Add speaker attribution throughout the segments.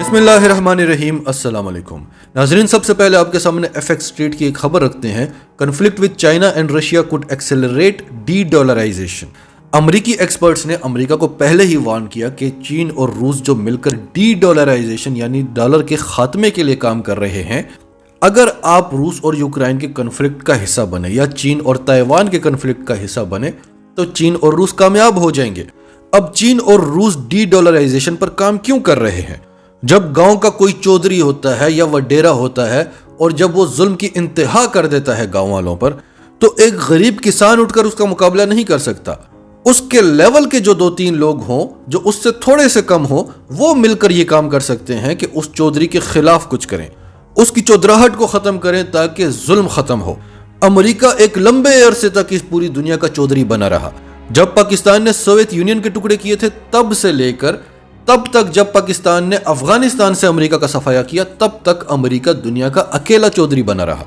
Speaker 1: بسم اللہ الرحمن الرحیم، السلام علیکم ناظرین۔ سب سے پہلے آپ کے سامنے ایف ایکس اسٹریٹ کی ایک خبر رکھتے ہیں۔ Conflict with China and Russia could accelerate de dollarization. امریکی ایکسپرٹس نے امریکہ کو پہلے ہی وارن کیا کہ چین اور روس جو مل کر ڈی ڈالرائزیشن یعنی ڈالر کے خاتمے کے لیے کام کر رہے ہیں، اگر آپ روس اور یوکرائن کے کنفلکٹ کا حصہ بنے یا چین اور تائیوان کے کنفلکٹ کا حصہ بنے تو چین اور روس کامیاب ہو جائیں گے۔ اب چین اور روس ڈی ڈالرائزیشن پر کام کیوں کر رہے ہیں؟ جب گاؤں کا کوئی چودھری ہوتا ہے یا وڈیرا ہوتا ہے اور جب وہ ظلم کی انتہا کر دیتا ہے گاؤں والوں پر، تو ایک غریب کسان اٹھ کر اس کا مقابلہ نہیں کر سکتا۔ اس کے لیول کے جو 2-3 لوگ ہوں جو اس سے تھوڑے سے کم ہوں، وہ مل کر یہ کام کر سکتے ہیں کہ اس چودھری کے خلاف کچھ کریں، اس کی چودراہٹ کو ختم کریں تاکہ ظلم ختم ہو۔ امریکہ ایک لمبے عرصے تک اس پوری دنیا کا چودھری بنا رہا۔ جب پاکستان نے سوویت یونین کے ٹکڑے کیے تھے تب سے لے کر تب تک جب پاکستان نے افغانستان سے امریکہ کا صفایا کیا، تب تک امریکہ دنیا کا اکیلا چودھری بنا رہا۔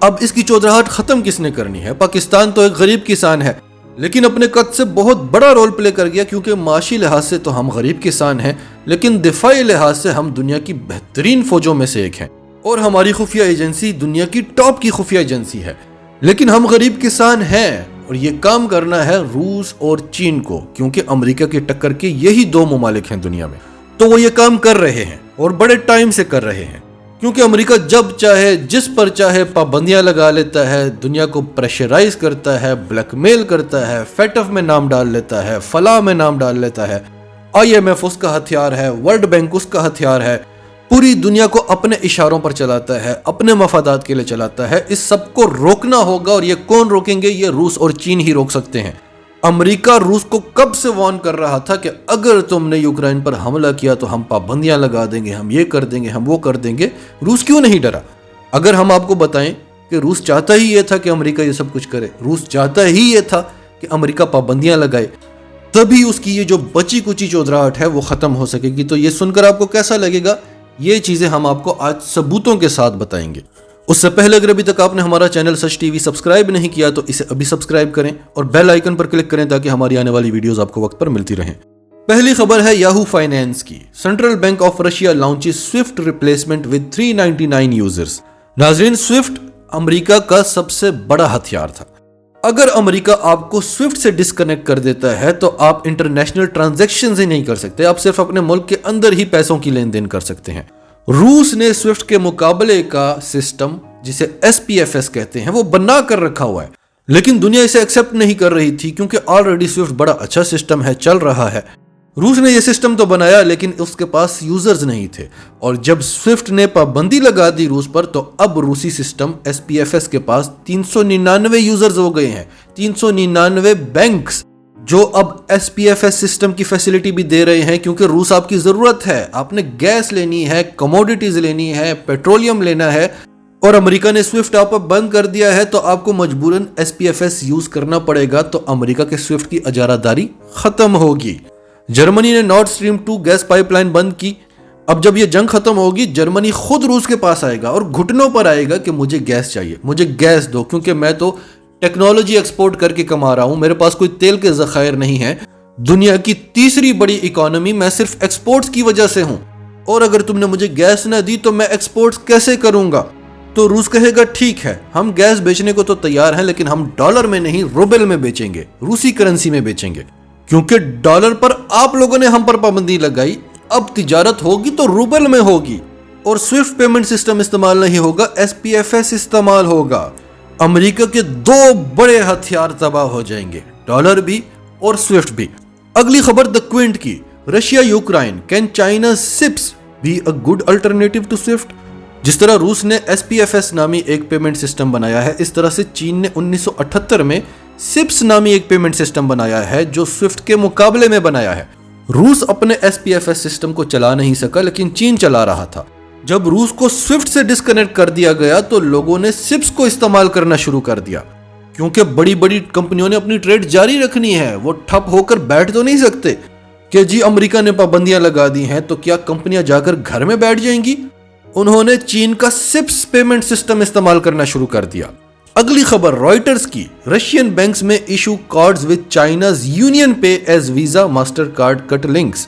Speaker 1: اب اس کی چودراہٹ ختم کس نے کرنی ہے؟ پاکستان تو ایک غریب کسان ہے لیکن اپنے قد سے بہت بڑا رول پلے کر گیا، کیونکہ معاشی لحاظ سے تو ہم غریب کسان ہیں لیکن دفاعی لحاظ سے ہم دنیا کی بہترین فوجوں میں سے ایک ہیں، اور ہماری خفیہ ایجنسی دنیا کی ٹاپ کی خفیہ ایجنسی ہے، لیکن ہم غریب کسان ہیں اور یہ کام کرنا ہے روس اور چین کو، کیونکہ امریکہ کی ٹکر کے یہی 2 ممالک ہیں دنیا میں۔ تو وہ یہ کام کر رہے ہیں اور بڑے ٹائم سے کر رہے ہیں، کیونکہ امریکہ جب چاہے جس پر چاہے پابندیاں لگا لیتا ہے، دنیا کو پریشرائز کرتا ہے، بلیک میل کرتا ہے، فیٹف میں نام ڈال لیتا ہے، فلاح میں نام ڈال لیتا ہے، IMF اس کا ہتھیار ہے، ورلڈ بینک اس کا ہتھیار ہے، پوری دنیا کو اپنے اشاروں پر چلاتا ہے، اپنے مفادات کے لیے چلاتا ہے۔ اس سب کو روکنا ہوگا، اور یہ کون روکیں گے؟ یہ روس اور چین ہی روک سکتے ہیں۔ امریکہ روس کو کب سے وارن کر رہا تھا کہ اگر تم نے یوکرائن پر حملہ کیا تو ہم پابندیاں لگا دیں گے، ہم یہ کر دیں گے، ہم وہ کر دیں گے۔ روس کیوں نہیں ڈرا؟ اگر ہم آپ کو بتائیں کہ روس چاہتا ہی یہ تھا کہ امریکہ یہ سب کچھ کرے، روس چاہتا ہی یہ تھا کہ امریکہ پابندیاں لگائے، تبھی اس کی یہ جو بچی کچی چودراہٹ ہے وہ ختم ہو سکے گی۔ تو یہ سن کر آپ کو کیسا لگے گا؟ یہ چیزیں ہم آپ کو آج ثبوتوں کے ساتھ بتائیں گے۔ اس سے پہلے اگر ابھی تک آپ نے ہمارا چینل سچ ٹی وی سبسکرائب نہیں کیا تو اسے ابھی سبسکرائب کریں اور بیل آئیکن پر کلک کریں تاکہ ہماری آنے والی ویڈیوز آپ کو وقت پر ملتی رہیں۔ پہلی خبر ہے یاہو فائنانس کی۔ Central bank of Russia launches Swift replacement with 399 users. ناظرین، سوئفٹ امریکہ کا سب سے بڑا ہتھیار تھا۔ اگر امریکہ آپ کو سوئفٹ سے ڈسکنیکٹ کر دیتا ہے تو آپ انٹرنیشنل ٹرانزیکشنز ہی نہیں کر سکتے، آپ صرف اپنے ملک کے اندر ہی پیسوں کی لین دین کر سکتے ہیں۔ روس نے سوئفٹ کے مقابلے کا سسٹم جسے SPFS کہتے ہیں وہ بنا کر رکھا ہوا ہے، لیکن دنیا اسے ایکسپٹ نہیں کر رہی تھی کیونکہ آلریڈی سوئفٹ بڑا اچھا سسٹم ہے، چل رہا ہے۔ روس نے یہ سسٹم تو بنایا لیکن اس کے پاس یوزرز نہیں تھے، اور جب سوئفٹ نے پابندی لگا دی روس پر تو اب روسی سسٹم SPFS کے پاس 399 یوزرز ہو گئے ہیں، 399 بینکس جو اب SPFS سسٹم کی فیسلٹی بھی دے رہے ہیں، کیونکہ روس آپ کی ضرورت ہے، آپ نے گیس لینی ہے، کموڈیٹیز لینی ہے، پیٹرولیم لینا ہے، اور امریکہ نے سوئفٹ آپ بند کر دیا ہے تو آپ کو مجبوراً SPFS یوز کرنا پڑے گا، تو امریکہ کے سوئفٹ کی اجارہ داری ختم ہوگی۔ جرمنی نے نارڈ اسٹریم 2 گیس پائپ لائن بند کی۔ اب جب یہ جنگ ختم ہوگی جرمنی خود روس کے پاس آئے گا اور گھٹنوں پر آئے گا کہ مجھے گیس چاہیے، مجھے گیس دو، کیونکہ میں تو ٹیکنالوجی ایکسپورٹ کر کے کما رہا ہوں، میرے پاس کوئی تیل کے ذخائر نہیں ہیں، دنیا کی تیسری بڑی اکانومی، میں صرف ایکسپورٹس کی وجہ سے ہوں، اور اگر تم نے مجھے گیس نہ دی تو میں ایکسپورٹس کیسے کروں گا؟ تو روس کہے گا ٹھیک ہے، ہم گیس بیچنے کو تو تیار ہیں لیکن ہم ڈالر میں نہیں، روبل میں بیچیں گے، روسی کرنسی میں بیچیں گے، کیونکہ ڈالر پر آپ لوگوں نے ہم پر پابندی لگائی، اب تجارت ہوگی تو روبل میں ہوگی، اور سوئفٹ پیمنٹ سسٹم استعمال نہیں ہوگا، SPFS استعمال ہوگا۔ امریکہ کے 2 بڑے ہتھیار تباہ ہو جائیں گے، ڈالر بھی اور سوئفٹ بھی۔ اگلی خبر دی کوئنٹ کی۔ Russia Ukraine, can China CIPS be a good alternative to SWIFT? جس طرح روس نے SPFS نامی ایک پیمنٹ سسٹم بنایا ہے، اس طرح سے چین نے 1978 میں سپس نامی ایک پیمنٹ سسٹم بنایا ہے جو سوئفٹ کے مقابلے میں بنایا ہے۔ روس اپنے SPFS سسٹم کو چلا نہیں سکا لیکن چین چلا رہا تھا۔ جب روس کو سوئفٹ سے ڈسکنیکٹ کر دیا گیا تو لوگوں نے سپس کو استعمال کرنا شروع کر دیا، کیونکہ بڑی بڑی کمپنیوں نے اپنی ٹریڈ جاری رکھنی ہے، وہ ٹھپ ہو کر بیٹھ تو نہیں سکتے کہ جی امریکہ نے پابندیاں لگا دی ہیں تو کیا کمپنیاں جا کر گھر میں بیٹھ جائیں گی؟ انہوں نے چین کا سپس پیمنٹ سسٹم استعمال کرنا شروع کر دیا۔ اگلی خبر رائٹرز کی۔ رشین بینکس میں issue cards with China's UnionPay as Visa Mastercard cut links.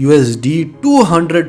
Speaker 1: USD 200